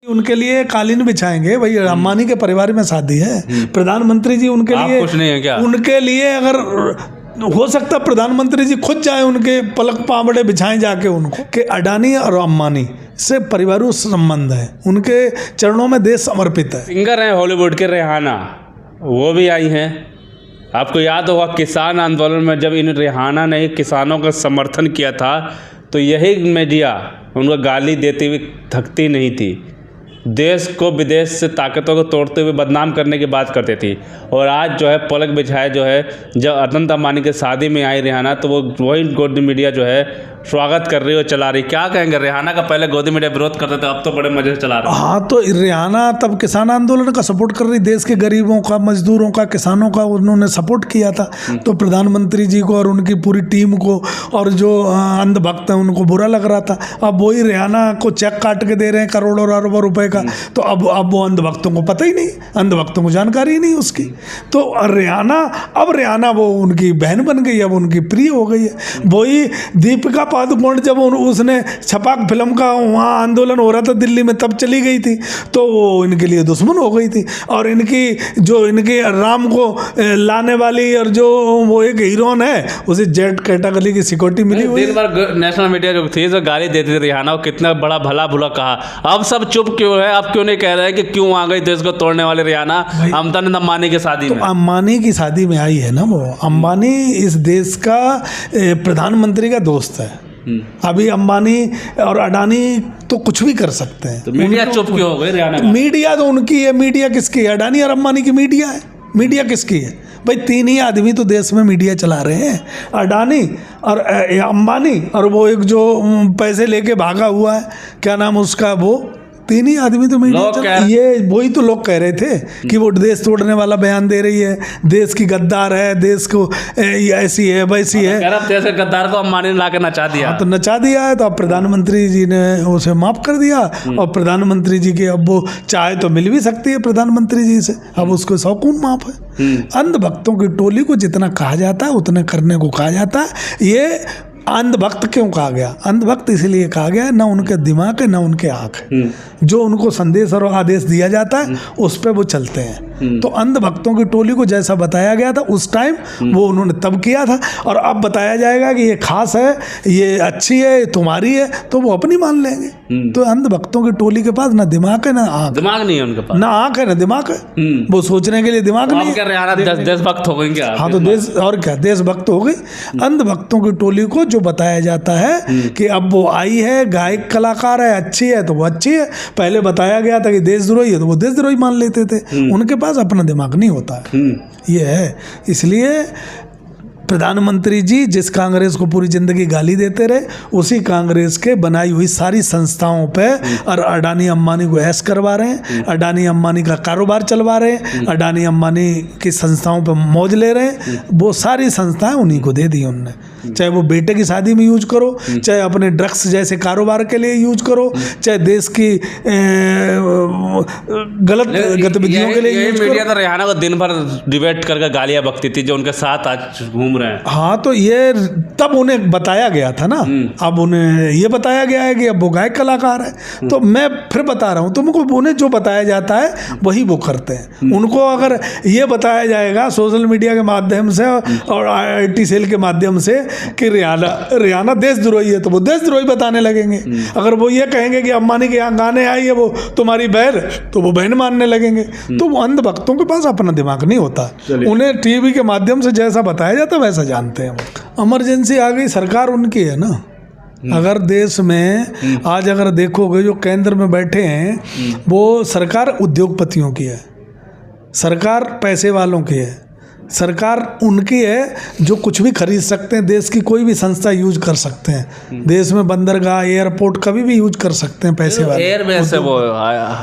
उनके लिए कालीन बिछाएंगे भाई, अंबानी के परिवार में शादी है। प्रधानमंत्री जी उनके लिए कुछ नहीं है क्या? उनके लिए अगर हो सकता प्रधानमंत्री जी खुद जाए, उनके पलक पावड़े बिछाएं जाके उनको, कि अडानी और अंबानी से परिवारों संबंध है, उनके चरणों में देश समर्पित है। सिंगर हैं हॉलीवुड के रेहाना, वो भी आई हैं। आपको याद होगा किसान आंदोलन में जब इन रेहाना ने किसानों का समर्थन किया था तो यही मीडिया उनको गाली देती हुई थकती नहीं थी, देश को विदेश से ताकतों को तोड़ते हुए बदनाम करने की बात करती थी। और आज जो है पलक बिछाए जो है, जब अदंत अंबानी के शादी में आई रेहाना तो वो वही गोदी मीडिया जो है स्वागत कर रही है और चला रही। क्या कहेंगे, रेहाना का पहले गोदी मीडिया विरोध करते थे, अब तो बड़े मजे से चला रहे। हाँ, तो रेहाना तब किसान आंदोलन का सपोर्ट कर रही, देश के गरीबों का, मजदूरों का, किसानों का उन्होंने सपोर्ट किया था। तो प्रधानमंत्री जी को और उनकी पूरी टीम को और जो अंधभक्त हैं उनको बुरा लग रहा था। अब वही रेहाना को चेक काट के दे रहे हैं करोड़ों और अरबों रुपए का, तो अब वो अंधभक्तों को पता ही नहीं, अंधभक्तों को जानकारी ही नहीं उसकी। तो रेहाना वो उनकी बहन बन गई, अब उनकी प्रिय हो गई है। वही दीपिका पादुकोण जब उसने छपाक फिल्म का वहाँ आंदोलन हो रहा था दिल्ली में, तब चली गई थी, तो वो इनके लिए दुश्मन हो गई थी। और इनकी राम को लाने वाली और जो वो एक हीरोइन है, उसे जेड कैटेगरी की सिक्योरिटी मिली हुई। दिन भर नेशनल मीडिया जो थी जो गाली देती थी रेहाना को, कितना बड़ा भला भुला कहा। अब सब चुप क्यों है? अब क्यों नहीं कह रहे हैं कि क्यों आ गई देश को तोड़ने वाले रेहाना अंबानी की शादी में? अंबानी की शादी में आई है ना वो। अंबानी इस देश का प्रधानमंत्री का दोस्त है। अभी अंबानी और अडानी तो कुछ भी कर सकते हैं, तो मीडिया चुप क्यों हो गई रेहाना? मीडिया तो उनकी है, मीडिया किसकी है? अडानी और अंबानी की मीडिया है। मीडिया किसकी है भाई? तीन ही आदमी तो देश में मीडिया चला रहे हैं, अडानी और अंबानी और वो एक जो पैसे लेके भागा हुआ है, क्या नाम उसका, वो तीन ही आदमी तो मीडिया ये वही तो लोग कह रहे थे कि वो देश तोड़ने वाला बयान दे रही है, देश की गद्दार है, देश को ऐसी है वैसी है। देश के गद्दार को अंबानी ने लाके नचा दिया। तो नचा दिया है, तो अब प्रधानमंत्री जी ने उसे माफ कर दिया। और प्रधानमंत्री जी के अब वो चाहे तो मिल भी सकती है प्रधानमंत्री जी से, अब उसको शौकून माफ है। अंधभक्तों की टोली को जितना कहा जाता है उतने करने को कहा जाता है। ये अंधभक्त क्यों कहा गया? अंधभक्त इसलिए कहा गया, ना उनके दिमाग है ना उनके आँख है। जो उनको संदेश और आदेश दिया जाता है उस पर वो चलते हैं। तो अंधभक्तों की टोली को जैसा बताया गया था उस टाइम वो उन्होंने तब किया था, और अब बताया जाएगा कि ये खास है, ये अच्छी है, ये तुम्हारी है, तो वो अपनी मान लेंगे। तो अंधभक्तों की टोली के पास ना दिमाग है ना आँख, दिमाग नहीं है उनके पास, ना आँख है ना दिमाग है, वो सोचने के लिए दिमाग नहीं है। देशभक्त हो गए क्या? हाँ, तो देश और क्या, देशभक्त हो गई। अंधभक्तों की टोली को जो बताया जाता है कि अब वो आई है, गायक कलाकार है, अच्छी है तो वो अच्छी है। पहले बताया गया था कि देशद्रोही है तो वो देशद्रोही मान लेते थे। उनके पास अपना दिमाग नहीं होता है, ये है। इसलिए प्रधानमंत्री जी जिस कांग्रेस को पूरी जिंदगी गाली देते रहे, उसी कांग्रेस के बनाई हुई सारी संस्थाओं पे और अडानी अंबानी को ऐश करवा रहे हैं, अडानी अंबानी का कारोबार चलवा रहे हैं, अडानी अंबानी की संस्थाओं पे मौज ले रहे हैं। वो सारी संस्थाएं उन्हीं को दे दी उनने, चाहे वो बेटे की शादी में यूज करो, चाहे अपने ड्रग्स जैसे कारोबार के लिए यूज करो, चाहे देश की गलत गतिविधियों के लिए यूज करो। मीडिया तो रेहाना को दिन भर डिबेट करके गालियां बकती थी, जो उनके साथ आज घूम रहे हैं। हाँ, तो ये तब उन्हें बताया गया था ना, अब उन्हें ये बताया गया है कि अब वो गायक कलाकार है। तो मैं फिर बता रहा हूँ तुमको, उन्हें जो बताया जाता है वही वो करते हैं। उनको अगर ये बताया जाएगा सोशल मीडिया के माध्यम से और IT सेल के माध्यम से कि रेहाना देशद्रोही है, तो वो देशद्रोही बताने लगेंगे। अगर वो ये कहेंगे कि अंबानी के यहाँ गाने आई है वो तुम्हारी बहन, तो वो बहन मानने लगेंगे। तो वो अंधभक्तों के पास अपना दिमाग नहीं होता, उन्हें टीवी के माध्यम से जैसा बताया जाता है वैसा जानते हैं। इमरजेंसी आ गई, सरकार उनकी है ना। अगर देश में आज अगर देखोगे जो केंद्र में बैठे हैं वो सरकार उद्योगपतियों की है, सरकार पैसे वालों की है, सरकार उनकी है जो कुछ भी खरीद सकते हैं, देश की कोई भी संस्था यूज कर सकते हैं। देश में बंदरगाह, एयरपोर्ट कभी भी यूज कर सकते हैं पैसे वाले। एयरबेस है वो,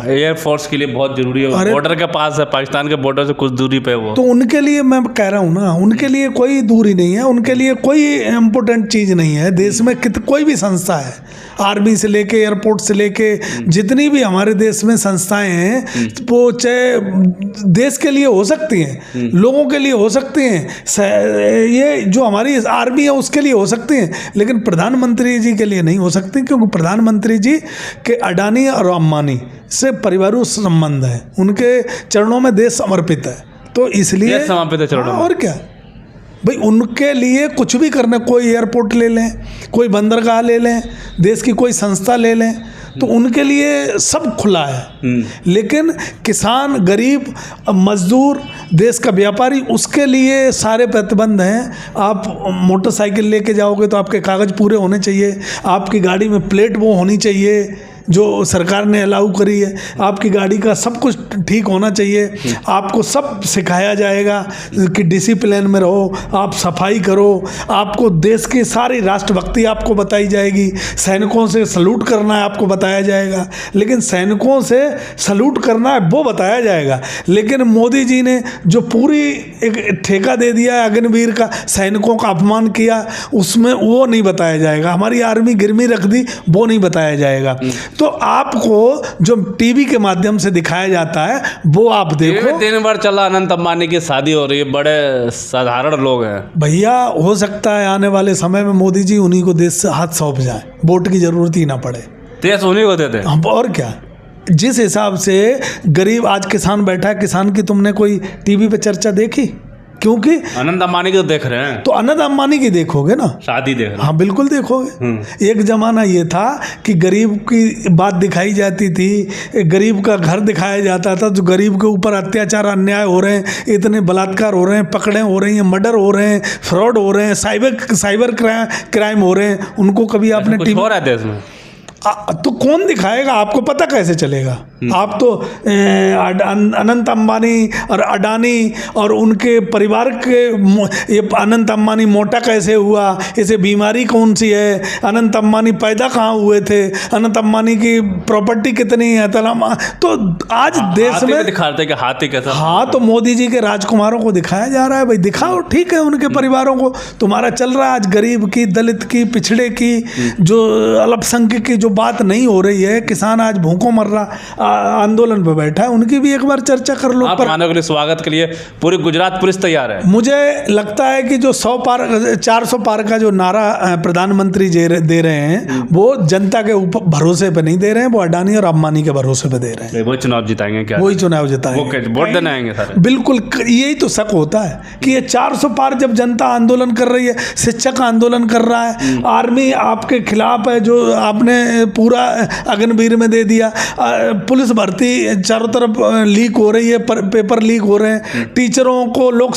एयरफोर्स के लिए बहुत जरूरी है, बॉर्डर के पास है, पाकिस्तान के बॉर्डर से कुछ दूरी पे वो। तो उनके लिए मैं कह रहा हूँ ना, उनके लिए कोई दूरी नहीं है, उनके लिए कोई इम्पोर्टेंट चीज़ नहीं है। देश में कोई भी संस्था है, आर्मी से लेके एयरपोर्ट से लेके जितनी भी हमारे देश में संस्थाएं हैं, वो चाहे देश के लिए हो सकती हैं, लोगों के लिए हो सकती हैं, ये जो हमारी आर्मी है उसके लिए हो सकती हैं, लेकिन प्रधानमंत्री जी के लिए नहीं हो सकती, क्योंकि प्रधानमंत्री जी के अडानी और अंबानी से परिवारों संबंध है, उनके चरणों में देश समर्पित है, तो इसलिए देश समर्पित है चरणों में। और क्या भाई, उनके लिए कुछ भी करने, कोई एयरपोर्ट ले लें, कोई बंदरगाह ले लें, देश की कोई संस्था ले लें, तो उनके लिए सब खुला है। लेकिन किसान, गरीब, मजदूर, देश का व्यापारी, उसके लिए सारे प्रतिबंध हैं। आप मोटरसाइकिल लेके जाओगे तो आपके कागज़ पूरे होने चाहिए, आपकी गाड़ी में प्लेट वो होनी चाहिए जो सरकार ने अलाउ करी है, आपकी गाड़ी का सब कुछ ठीक होना चाहिए, आपको सब सिखाया जाएगा कि डिसिप्लिन में रहो, आप सफाई करो, आपको देश की सारी राष्ट्रभक्ति आपको बताई जाएगी, सैनिकों से सलूट करना है आपको बताया जाएगा, लेकिन सैनिकों से सलूट करना है वो बताया जाएगा, लेकिन मोदी जी ने जो पूरी एक ठेका दे दिया है अग्निवीर का, सैनिकों का अपमान किया, उसमें वो नहीं बताया जाएगा, हमारी आर्मी गिरवी रख दी वो नहीं बताया जाएगा। तो आपको जो टीवी के माध्यम से दिखाया जाता है वो आप देखो। दिन भर चला अनंत अंबानी की शादी हो रही है, बड़े साधारण लोग हैं भैया, हो सकता है आने वाले समय में मोदी जी उन्हीं को देश से हाथ सौंप जाए, वोट की जरूरत ही ना पड़े, देश उन्हीं को देते हैं। और क्या, जिस हिसाब से गरीब आज किसान बैठा है, किसान की तुमने कोई टीवी पे चर्चा देखी? क्योंकि अनंत अंबानी की तो देख रहे हैं, तो अनंत अंबानी की देखोगे ना, शादी देख रहे हैं। हाँ बिल्कुल देखोगे। एक जमाना ये था कि गरीब की बात दिखाई जाती थी, गरीब का घर दिखाया जाता था, जो गरीब के ऊपर अत्याचार अन्याय हो रहे हैं, इतने बलात्कार हो रहे हैं, पकड़े हो रही हैं, मर्डर हो रहे हैं, फ्रॉड हो रहे हैं, साइबर क्राइम हो रहे हैं, उनको कभी आपने कुछ हो रहा है देश में तो कौन दिखाएगा? आपको पता कैसे चलेगा? आप तो अनंत अंबानी और अडानी और उनके परिवार के, ये अनंत अंबानी मोटा कैसे हुआ, इसे बीमारी कौन सी है, अनंत अंबानी पैदा कहाँ हुए थे, अनंत अंबानी की प्रॉपर्टी कितनी है, तो आज देश में दिखाते हैं कि हाथी कैसा। हाँ, तो मोदी जी के राजकुमारों को दिखाया जा रहा है, भाई दिखाओ, ठीक है, उनके परिवारों को, तुम्हारा चल रहा है आज गरीब की, दलित की, पिछड़े की, जो अल्पसंख्यक की जो बात नहीं हो रही है, किसान आज भूखों मर रहा, आंदोलन पे बैठा है, उनकी भी एक बार चर्चा कर लो। आप मानव के लिए स्वागत के लिए पूरी गुजरात पुलिस तैयार है। मुझे लगता है कि जो 400 पार का जो नारा प्रधानमंत्री दे रहे हैं वो जनता के ऊपर भरोसे पे नहीं दे रहे हैं, वो अडानी और अंबानी के भरोसे पे दे रहे हैं। वो चुनाव जिताएंगे क्या? वही चुनाव जिताएंगे, वोट देने आएंगे सारे। बिल्कुल, यही तो शक होता है कि ये 400 पार जब जनता आंदोलन कर रही है, शिक्षक आंदोलन कर रहा है, आर्मी आपके खिलाफ है, जो आपने पूरा अग्निवीर में दे दिया, पुलिस भर्ती चारों तरफ लीक हो रही है, पेपर लीक हो रहे हैं, टीचरों को लोक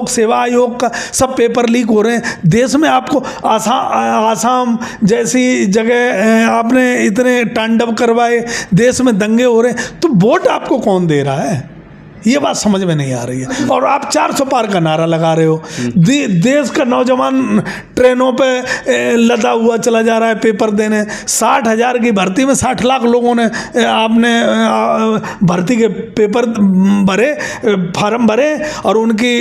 सेवा आयोग का सब पेपर लीक हो रहे हैं, देश में आपको आसाम जैसी जगह आपने इतने तांडव करवाए, देश में दंगे हो रहे हैं, तो वोट आपको कौन दे रहा है? ये बात समझ में नहीं आ रही है। और आप 400 पार का नारा लगा रहे हो, देश का नौजवान ट्रेनों पे लदा हुआ चला जा रहा है पेपर देने, 60,000 की भर्ती में 60 लाख लोगों ने आपने भर्ती के पेपर भरे, फार्म भरे और उनकी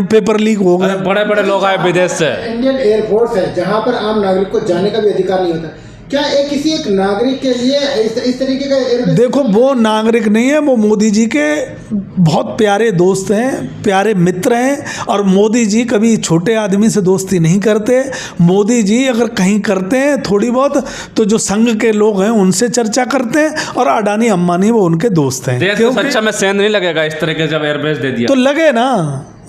पेपर लीक हो गए। बड़े बड़े लोग आए विदेश से। इंडियन एयरफोर्स है जहाँ पर आम नागरिक को जाने का भी अधिकार नहीं होता, क्या किसी एक नागरिक के लिए इस तरीके का? देखो, वो नागरिक नहीं है, वो मोदी जी के बहुत प्यारे दोस्त हैं, प्यारे मित्र हैं, और मोदी जी कभी छोटे आदमी से दोस्ती नहीं करते। मोदी जी अगर कहीं करते हैं थोड़ी बहुत, तो जो संघ के लोग हैं उनसे चर्चा करते हैं, और अडानी अंबानी वो उनके दोस्त हैं। देश को सच्चा में सेंध नहीं लगेगा इस तरह के जब एयरबेस दे दिया तो लगे ना,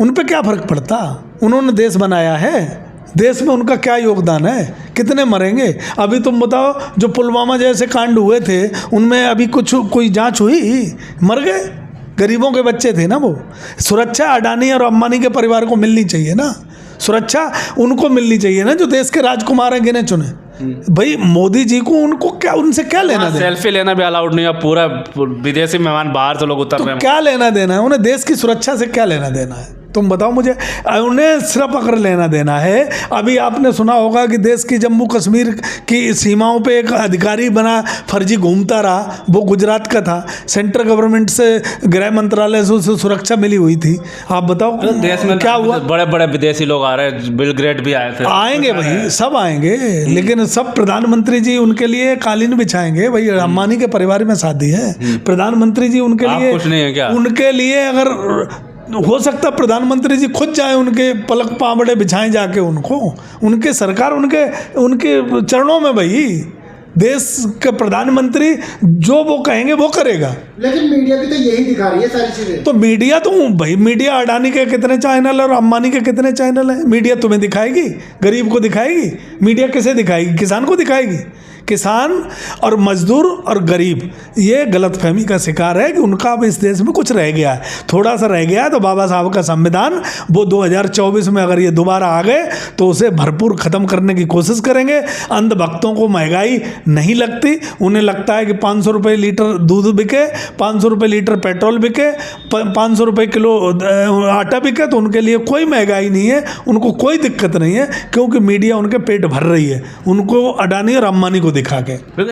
उन पे क्या फर्क पड़ता? उन्होंने देश बनाया है, देश में उनका क्या योगदान है, कितने मरेंगे? अभी तुम बताओ, जो पुलवामा जैसे कांड हुए थे उनमें अभी कोई जांच हुई? मर गए, गरीबों के बच्चे थे ना वो। सुरक्षा अडानी और अंबानी के परिवार को मिलनी चाहिए ना, सुरक्षा उनको मिलनी चाहिए ना जो देश के राजकुमार हैं गिने चुने। भाई मोदी जी को उनको क्या, उनसे क्या लेना देना? सेल्फी लेना भी अलाउड नहीं है, पूरा विदेशी मेहमान बाहर से लोग उतर रहे हैं। क्या लेना देना है उन्हें? देश की सुरक्षा से क्या लेना देना है? तुम बताओ मुझे। उन्हें सिर्फ अगर लेना देना है, अभी आपने सुना होगा कि देश की जम्मू कश्मीर की सीमाओं पे एक अधिकारी बना फर्जी घूमता रहा, वो गुजरात का था, सेंट्रल गवर्नमेंट से, गृह मंत्रालय से उसे सुरक्षा मिली हुई थी। आप बताओ देश में क्या हुआ? बड़े बड़े विदेशी लोग आ रहे हैं, बिल ग्रेट भी आए थे। आएंगे भाई, सब आएंगे, लेकिन सब प्रधानमंत्री जी उनके लिए कालीन बिछाएंगे। भाई अंबानी के परिवार में शादी है, प्रधानमंत्री जी उनके लिए कुछ नहीं है क्या? उनके लिए अगर हो सकता है प्रधानमंत्री जी खुद जाए, उनके पलक पावड़े बिछाएं जाके उनको, उनके सरकार उनके चरणों में भाई। देश के प्रधानमंत्री जो वो कहेंगे वो करेगा। लेकिन मीडिया भी तो यही दिखा रही है सारी चीजें। तो मीडिया तो भाई, मीडिया अडानी के कितने चैनल और अंबानी के कितने चैनल हैं? मीडिया तुम्हें दिखाएगी, गरीब को दिखाएगी? मीडिया किसे दिखाएगी? किसान को दिखाएगी? किसान और मजदूर और गरीब ये गलतफहमी का शिकार है कि उनका अब इस देश में कुछ रह गया है, थोड़ा सा रह गया है। तो बाबा साहब का संविधान वो 2024 में अगर ये दोबारा आ गए तो उसे भरपूर ख़त्म करने की कोशिश करेंगे। अंधभक्तों को महंगाई नहीं लगती, उन्हें लगता है कि 500 रुपये लीटर दूध बिके, 500 रुपये लीटर पेट्रोल बिके, 500 रुपये किलो आटा बिके, तो उनके लिए कोई महंगाई नहीं है, उनको कोई दिक्कत नहीं है, क्योंकि मीडिया उनके पेट भर रही है, उनको अडानी और अंबानी को दिखा के।